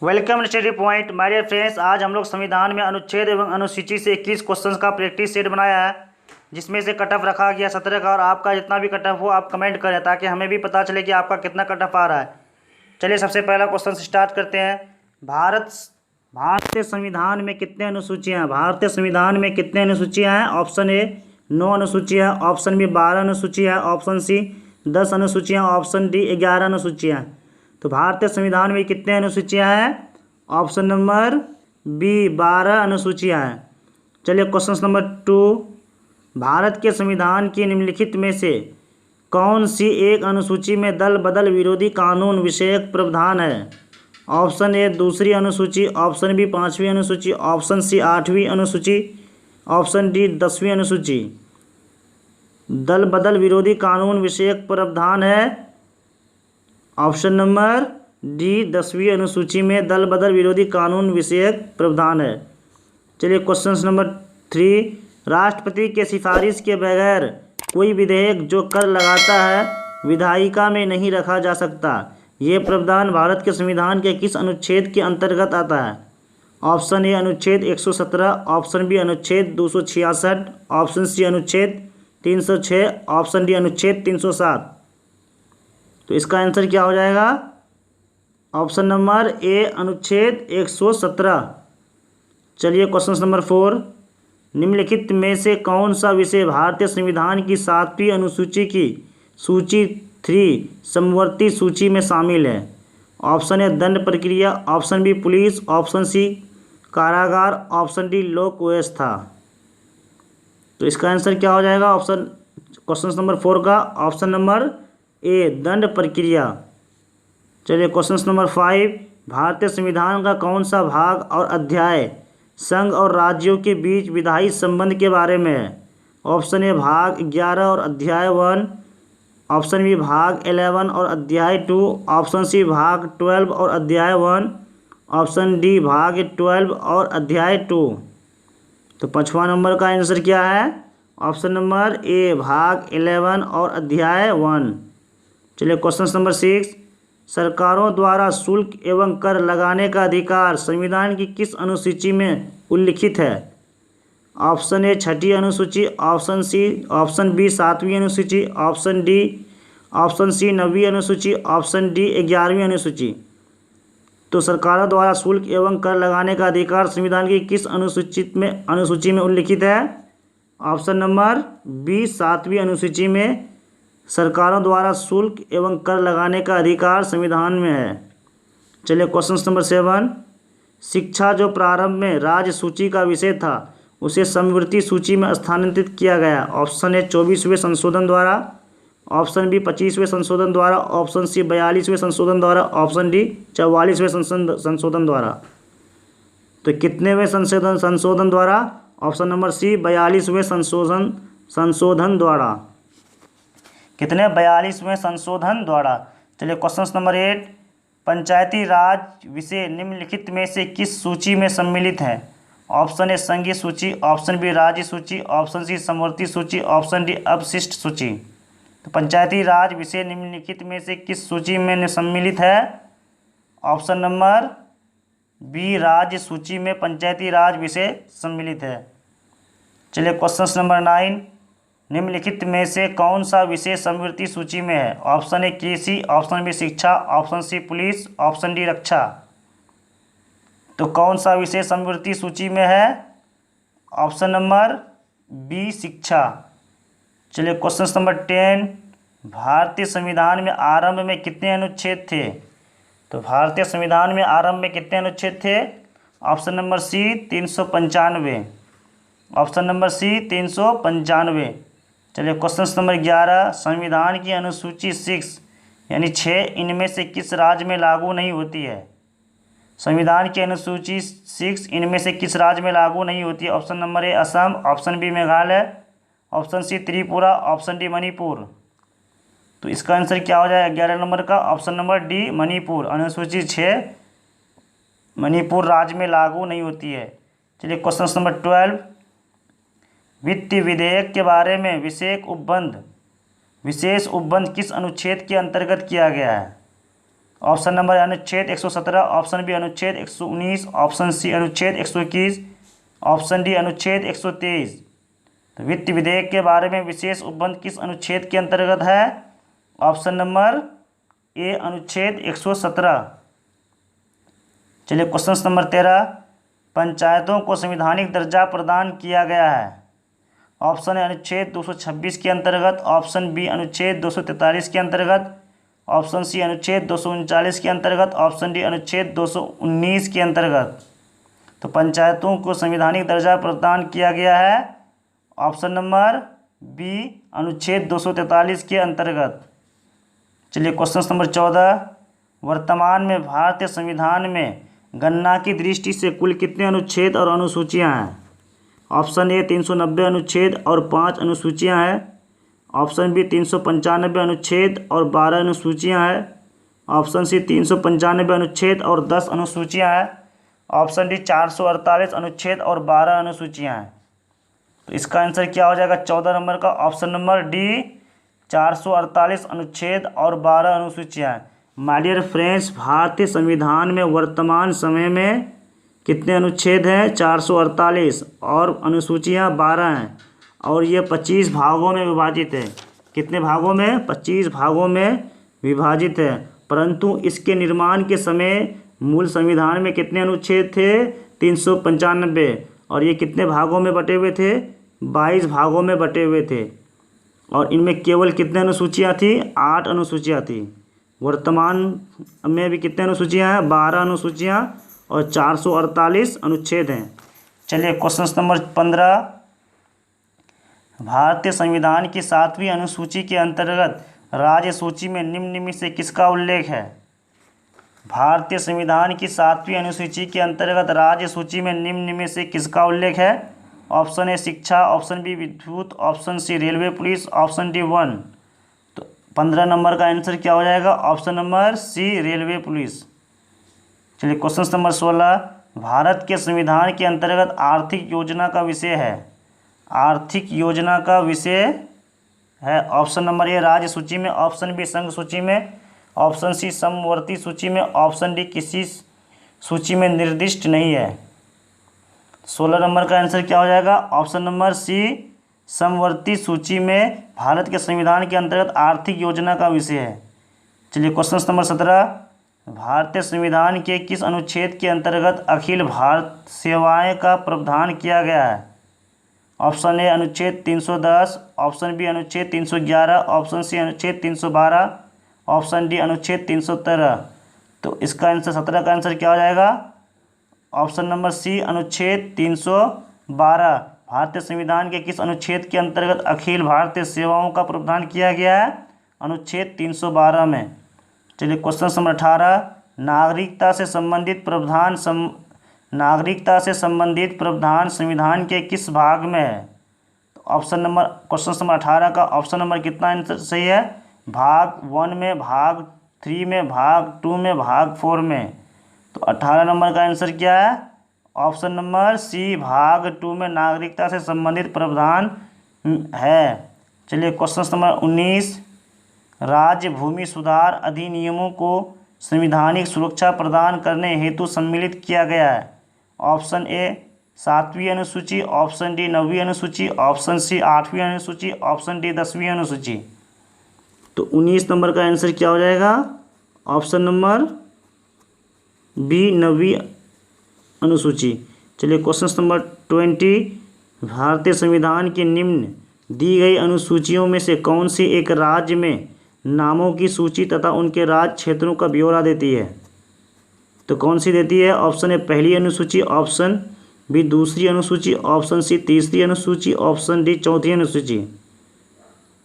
Welcome study point my dear friends. आज हम लोग संविधान में अनुच्छेद एवं अनुसूची से 21 क्वेश्चंस का प्रैक्टिस सेट बनाया है, जिसमें से कट ऑफ रखा गया 17 का। और आपका जितना भी कट ऑफ हो आप कमेंट करें ताकि हमें भी पता चले कि आपका कितना कट ऑफ आ रहा है। चलिए सबसे पहला क्वेश्चन स्टार्ट करते हैं। भारतीय संविधान में कितने अनुसूचियाँ हैं? भारतीय संविधान में कितने अनुसूचियाँ हैं? ऑप्शन ए 9 अनुसूचियाँ, ऑप्शन बी 12 अनुसूचियाँ, ऑप्शन सी 10 अनुसूचियाँ, ऑप्शन डी 11 अनुसूचियाँ। तो भारतीय संविधान में कितने अनुसूचियाँ हैं? ऑप्शन नंबर बी 12 अनुसूचियाँ हैं। चलिए क्वेश्चन नंबर 2, भारत के संविधान की निम्नलिखित में से कौन सी एक अनुसूची में दल बदल विरोधी कानून विषयक प्रावधान है? ऑप्शन ए दूसरी अनुसूची, ऑप्शन बी 5वीं अनुसूची, ऑप्शन सी 8वीं अनुसूची, ऑप्शन डी 10वीं अनुसूची। दल बदल विरोधी कानून विषयक प्रावधान है ऑप्शन नंबर डी 10वीं अनुसूची में दल बदल विरोधी कानून विषयक प्रावधान है। चलिए क्वेश्चन नंबर 3, राष्ट्रपति के सिफारिश के बगैर कोई विधेयक जो कर लगाता है विधायिका में नहीं रखा जा सकता। ये प्रावधान भारत के संविधान के किस अनुच्छेद के अंतर्गत आता है? ऑप्शन ए अनुच्छेद 117, ऑप्शन बी अनुच्छेद 266, ऑप्शन सी अनुच्छेद 306, ऑप्शन डी अनुच्छेद 307। तो इसका आंसर क्या हो जाएगा? ऑप्शन नंबर ए अनुच्छेद 117। चलिए क्वेश्चन नंबर 4, निम्नलिखित में से कौन सा विषय भारतीय संविधान की 7वीं अनुसूची की सूची 3 समवर्ती सूची में शामिल है? ऑप्शन ए दंड प्रक्रिया, option B police, option C कारागार, ऑप्शन डी लोक व्यवस्था। तो इसका आंसर क्या हो जाएगा? क्वेश्चन नंबर 4 का ऑप्शन नंबर ए दंड प्रक्रिया। चलिए क्वेश्चन नंबर 5, भारतीय संविधान का कौन सा भाग और अध्याय संघ और राज्यों के बीच विधायी संबंध के बारे में है? ऑप्शन ए भाग 11 और अध्याय 1, ऑप्शन बी भाग 11 और अध्याय 2, ऑप्शन सी भाग 12 और अध्याय 1, ऑप्शन डी भाग 12 और अध्याय 2। तो 5वां नंबर का आंसर क्या है? ऑप्शन नंबर ए भाग 11 और अध्याय 1। चलिए क्वेश्चन नंबर 6, सरकारों द्वारा शुल्क एवं कर लगाने का अधिकार संविधान की किस अनुसूची में उल्लिखित है? ऑप्शन ए 6ठी अनुसूची, ऑप्शन बी 7वीं अनुसूची, ऑप्शन सी 9वीं अनुसूची, ऑप्शन डी 11वीं अनुसूची। तो सरकारों द्वारा शुल्क एवं कर लगाने का अधिकार संविधान की किस अनुसूची में उल्लिखित है? ऑप्शन नंबर बी 7वीं अनुसूची में सरकारों द्वारा शुल्क एवं कर लगाने का अधिकार संविधान में है। चलिए क्वेश्चन नंबर 7, शिक्षा जो प्रारंभ में राज्य सूची का विषय था उसे समवर्ती सूची में स्थानांतरित किया गया। ऑप्शन ए 24वें संशोधन द्वारा, ऑप्शन बी 25वें संशोधन द्वारा, ऑप्शन सी 42वें संशोधन द्वारा, ऑप्शन डी 44वें संशोधन द्वारा। तो कितनेवें संशोधन द्वारा? ऑप्शन नंबर सी 42वें संशोधन द्वारा। कितने? 42वें संशोधन द्वारा। चलिए क्वेश्चन नंबर 8, पंचायती राज विषय निम्नलिखित में से किस सूची में सम्मिलित है? ऑप्शन ए संघीय सूची, ऑप्शन बी राज्य सूची, ऑप्शन सी समवर्ती सूची, ऑप्शन डी अवशिष्ट सूची। तो पंचायती राज विषय निम्नलिखित में से किस सूची में सम्मिलित है? ऑप्शन नंबर बी राज्य सूची में पंचायती राज विषय सम्मिलित है। चलिए क्वेश्चन नंबर 9, निम्नलिखित में से कौन सा विषय समवर्ती सूची में है? ऑप्शन ए कृषि, ऑप्शन बी शिक्षा, option C police, option D रक्षा। तो कौन सा विषय समवर्ती सूची में है? ऑप्शन नंबर बी शिक्षा। चलिए क्वेश्चन नंबर 10, भारतीय संविधान में आरंभ में कितने अनुच्छेद थे? तो भारतीय संविधान में आरंभ में कितने अनुच्छेद थे? Option number C 395, option number C 395। चलिए क्वेश्चन नंबर 11, संविधान की अनुसूची 6 यानी 6 इनमें से किस राज्य में लागू नहीं होती है? संविधान की अनुसूची 6 इनमें से किस राज्य में लागू नहीं होती है? Option number A Assam, option B Meghalaya, option C Tripura, option D Manipur. तो इसका आंसर क्या हो जाएगा 11 नंबर का? Option number D Manipur. अनुसूची 6 मणिपुर राज्य में लागू नहीं होती है। चलिए क्वेश्चन नंबर 12, वित्तीय विधेयक के बारे में विशेष उपबंध किस अनुच्छेद के अंतर्गत किया गया है? ऑप्शन नंबर अनुच्छेद 117, ऑप्शन बी अनुच्छेद 119, ऑप्शन सी अनुच्छेद 121, ऑप्शन डी अनुच्छेद 123। तो वित्त विधेयक के बारे में विशेष उपबंध किस अनुच्छेद के अंतर्गत है? ऑप्शन नंबर ए अनुच्छेद 117। चलिए क्वेश्चन नंबर 13, पंचायतों को संवैधानिक दर्जा प्रदान किया गया है। ऑप्शन ए अनुच्छेद 226 के अंतर्गत, ऑप्शन बी अनुच्छेद 243 के अंतर्गत, ऑप्शन सी अनुच्छेद 239 के अंतर्गत, ऑप्शन डी अनुच्छेद 219 के अंतर्गत। तो पंचायतों को संवैधानिक दर्जा प्रदान किया गया है ऑप्शन नंबर बी अनुच्छेद 243 के अंतर्गत। चलिए क्वेश्चन नंबर 14, वर्तमान में भारतीय संविधान में गणना की दृष्टि से कुल कितने अनुच्छेद और अनुसूचियां हैं? ऑप्शन ए 390 अनुच्छेद और 5 अनुसूचियां हैं, ऑप्शन बी 395 अनुच्छेद और 12 अनुसूचियां हैं, ऑप्शन सी 395 अनुच्छेद और 10 अनुसूचियां हैं, ऑप्शन डी 448 अनुच्छेद और 12 अनुसूचियां हैं। तो इसका आंसर क्या हो जाएगा 14 नंबर का? ऑप्शन नंबर डी 448 अनुच्छेद और 12 अनुसूचियां। माय डियर फ्रेंड्स, भारतीय संविधान में वर्तमान समय में कितने अनुच्छेद हैं? 448 और अनुसूचियां 12 हैं और ये 25 भागों में विभाजित है। कितने भागों में? 25 भागों में विभाजित है। परंतु इसके निर्माण के समय मूल संविधान में कितने अनुच्छेद थे? 395। और ये कितने भागों में बटे हुए थे? 22 भागों में बटे हुए थे। और इनमें केवल कितने अनुसूचियाँ थी? 8 अनुसूचियाँ थी। वर्तमान में भी कितने अनुसूचियाँ हैं? 12 अनुसूचियाँ और 448 अनुच्छेद हैं। चलिए क्वेश्चन नंबर 15, भारतीय संविधान की 7वीं अनुसूची के अंतर्गत राज्य सूची में निम्न में से किसका उल्लेख है? भारतीय संविधान की 7वीं अनुसूची के अंतर्गत राज्य सूची में निम्न में से किसका उल्लेख है? ऑप्शन ए शिक्षा, ऑप्शन बी विद्युत, option C railway police, option D वन। तो 15 नंबर का आंसर क्या हो जाएगा? Option number C railway police. चलिए क्वेश्चन नंबर 16, भारत के संविधान के अंतर्गत आर्थिक योजना का विषय है। आर्थिक योजना का विषय है ऑप्शन नंबर ए राज्य सूची में, ऑप्शन बी संघ सूची में, ऑप्शन सी समवर्ती सूची में, ऑप्शन डी किसी सूची में निर्दिष्ट नहीं है। 16 नंबर का आंसर क्या हो जाएगा? ऑप्शन नंबर सी समवर्ती सूची में भारत के संविधान के अंतर्गत आर्थिक योजना का विषय है। चलिए क्वेश्चन नंबर 17, भारतीय संविधान के किस अनुच्छेद के अंतर्गत अखिल भारत सेवाएं का प्रावधान किया गया है? ऑप्शन ए अनुच्छेद 310, ऑप्शन बी अनुच्छेद 311, ऑप्शन सी अनुच्छेद 312, ऑप्शन डी अनुच्छेद 313। तो इसका आंसर 17 का आंसर क्या हो जाएगा? ऑप्शन नंबर सी अनुच्छेद 312। भारतीय संविधान के किस अनुच्छेद के अंतर्गत अखिल भारतीय सेवाओं का प्रावधान किया गया है? अनुच्छेद 312 में। चलिए क्वेश्चन नंबर 18, नागरिकता से संबंधित प्रावधान संविधान के किस भाग में है? तो ऑप्शन नंबर क्वेश्चन नंबर 18 का ऑप्शन नंबर कितना आंसर सही है? भाग 1 में, भाग 3 में, भाग 2 में, भाग 4 में। तो 18 नंबर का आंसर क्या है? ऑप्शन नंबर सी भाग 2 में नागरिकता से संबंधित प्रावधान है। चलिए क्वेश्चन नंबर 19, राज्य भूमि सुधार अधिनियमों को संवैधानिक सुरक्षा प्रदान करने हेतु सम्मिलित किया गया है। ऑप्शन ए 7वीं अनुसूची, ऑप्शन डी 9वीं अनुसूची, ऑप्शन सी 8वीं अनुसूची, ऑप्शन डी 10वीं अनुसूची। तो 19 नंबर का आंसर क्या हो जाएगा? ऑप्शन नंबर बी 9वीं अनुसूची। चलिए क्वेश्चन नंबर 20, भारतीय संविधान के निम्न दी गई अनुसूचियों में से कौन सी एक राज्य में नामों की सूची तथा उनके राज्य क्षेत्रों का ब्यौरा देती है? तो कौन सी देती है? ऑप्शन ए पहली अनुसूची, ऑप्शन बी दूसरी अनुसूची, ऑप्शन सी तीसरी अनुसूची, ऑप्शन डी चौथी अनुसूची।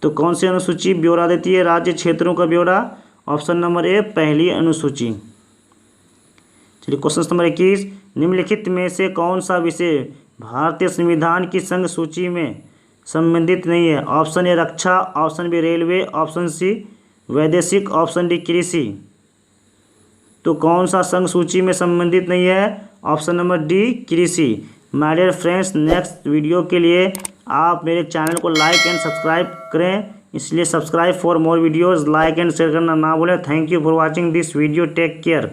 तो कौन सी अनुसूची ब्यौरा देती है राज्य क्षेत्रों का ब्यौरा? ऑप्शन नंबर ए पहली अनुसूची। चलिए क्वेश्चन नंबर 21, निम्नलिखित में से कौन सा विषय भारतीय संविधान की संघ सूची में संबंधित नहीं है? ऑप्शन ए रक्षा, option B railway, option C वैदेशिक, ऑप्शन डी कृषि। तो कौन सा संघ सूची में संबंधित नहीं है? ऑप्शन नंबर डी कृषि। My dear friends, next video के लिए आप मेरे चैनल को लाइक एंड सब्सक्राइब करें। इसलिए subscribe for more videos, like and share करना ना भूलें। Thank you for watching this video, take care.